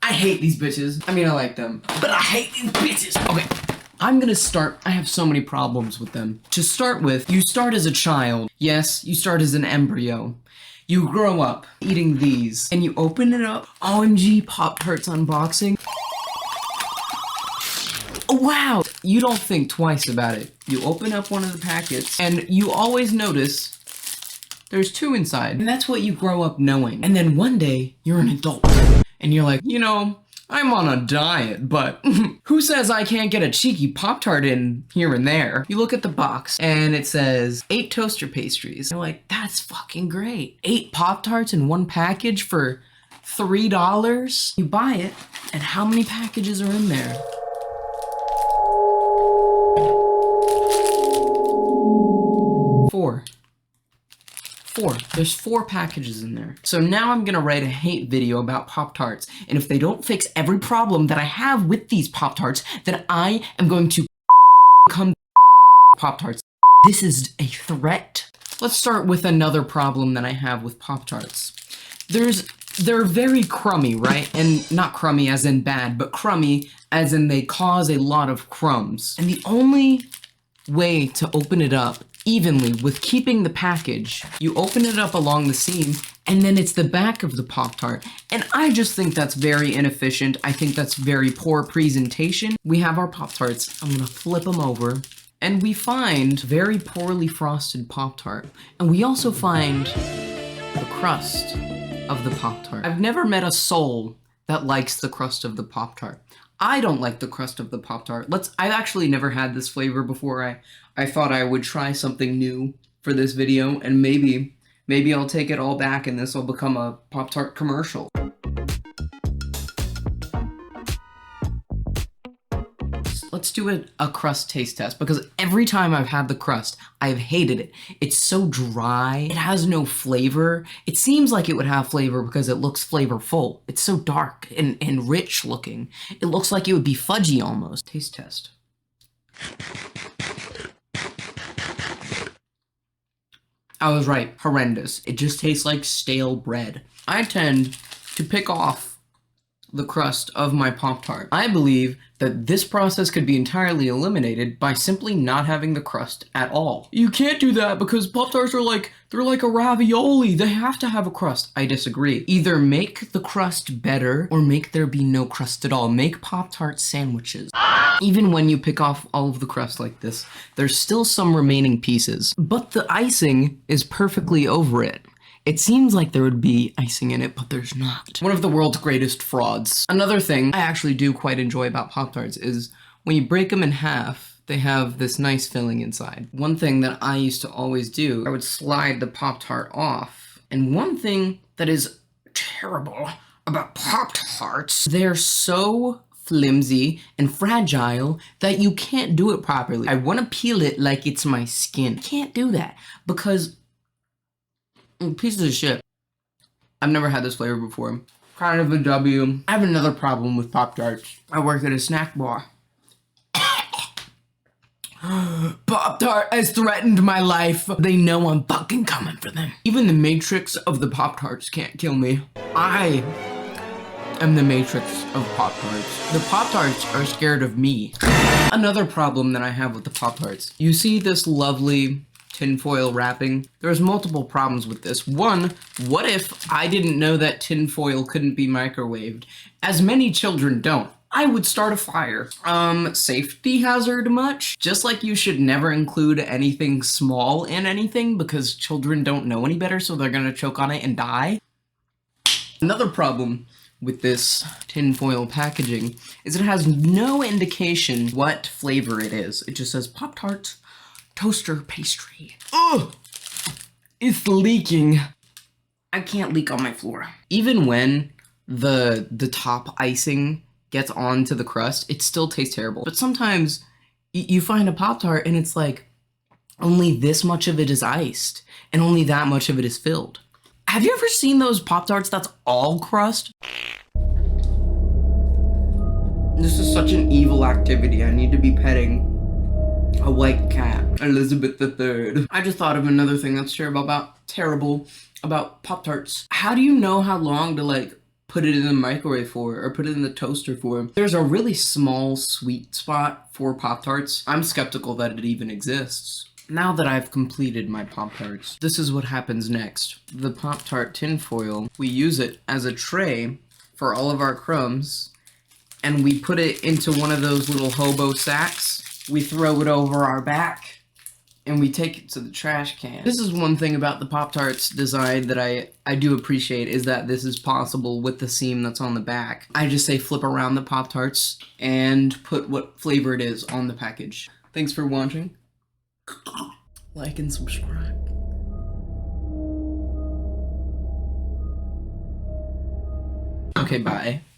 I hate these bitches. I mean, I like them, but I hate these bitches. Okay, I'm gonna start. I have so many problems with them. To start with, you start as a child. Yes, you start as an embryo. You grow up eating these, and you open it up. OMG, Pop-Tarts unboxing. Wow! You don't think twice about it. You open up one of the packets, and you always notice there's two inside. And that's what you grow up knowing. And then one day, you're an adult. And you're like, you know, I'm on a diet, but who says I can't get a cheeky Pop-Tart in here and there? You look at the box, and it says 8 toaster pastries. You're like, that's fucking great. 8 Pop-Tarts in one package for $3? You buy it, and how many packages are in there? 4. There's 4 packages in there. So now I'm gonna write a hate video about Pop-Tarts, and if they don't fix every problem that I have with these Pop-Tarts, then I am going to become Pop-Tarts. This is a threat. Let's start with another problem that I have with Pop-Tarts. They're very crummy, right? And not crummy as in bad, but crummy as in they cause a lot of crumbs. And the only way to open it up evenly with keeping the package, you open it up along the seam, and then it's the back of the Pop-Tart. And I just think that's very inefficient. I think that's very poor presentation. We have our Pop-Tarts. I'm gonna flip them over, and we find very poorly frosted Pop-Tart. And we also find the crust of the Pop-Tart. I've never met a soul that likes the crust of the Pop-Tart. I don't like the crust of the Pop-Tart. I've actually never had this flavor before. I thought I would try something new for this video, and maybe I'll take it all back and this will become a Pop-Tart commercial. Let's do a crust taste test, because every time I've had the crust, I've hated it. It's so dry, it has no flavor. It seems like it would have flavor because it looks flavorful. It's so dark and rich looking. It looks like it would be fudgy almost. Taste test. I was right, horrendous. It just tastes like stale bread. I tend to pick off the crust of my Pop-Tart. I believe that this process could be entirely eliminated by simply not having the crust at all. You can't do that because Pop-Tarts are they're like a ravioli. They have to have a crust. I disagree. Either make the crust better or make there be no crust at all. Make Pop-Tart sandwiches. Even when you pick off all of the crust like this, there's still some remaining pieces, but the icing is perfectly over it. It seems like there would be icing in it, but there's not. One of the world's greatest frauds. Another thing I actually do quite enjoy about Pop-Tarts is when you break them in half, they have this nice filling inside. One thing that I used to always do, I would slide the Pop-Tart off. And one thing that is terrible about Pop-Tarts, they're so flimsy and fragile that you can't do it properly. I want to peel it like it's my skin. Can't do that because pieces of shit. I've never had this flavor before. Kind of a W. I have another problem with Pop-Tarts. I work at a snack bar. Pop-Tart has threatened my life. They know I'm fucking coming for them. Even the Matrix of the Pop-Tarts can't kill me. I am the Matrix of Pop-Tarts. The Pop-Tarts are scared of me. Another problem that I have with the Pop-Tarts. You see this lovely tinfoil wrapping? There's multiple problems with this. One, what if I didn't know that tinfoil couldn't be microwaved? As many children don't. I would start a fire. Safety hazard much? Just like you should never include anything small in anything because children don't know any better, so they're gonna choke on it and die. Another problem with this tinfoil packaging is it has no indication what flavor it is. It just says Pop-Tarts toaster pastry. Ugh! It's leaking. I can't leak on my floor. Even when the top icing gets onto the crust, it still tastes terrible. But sometimes you find a Pop-Tart and it's like only this much of it is iced and only that much of it is filled. Have you ever seen those Pop-Tarts that's all crust? This is such an evil activity. I need to be petting a white cat, Elizabeth III. I just thought of another thing that's terrible about Pop-Tarts. How do you know how long to put it in the microwave for, or put it in the toaster for. There's a really small sweet spot for Pop-Tarts. I'm skeptical that it even exists. Now that I've completed my Pop-Tarts, this is what happens next. The Pop-Tart tinfoil, we use it as a tray for all of our crumbs, and we put it into one of those little hobo sacks. We throw it over our back, and we take it to the trash can. This is one thing about the Pop-Tarts design that I do appreciate, is that this is possible with the seam that's on the back. I just say flip around the Pop-Tarts and put what flavor it is on the package. Thanks for watching. Like and subscribe. Okay, bye.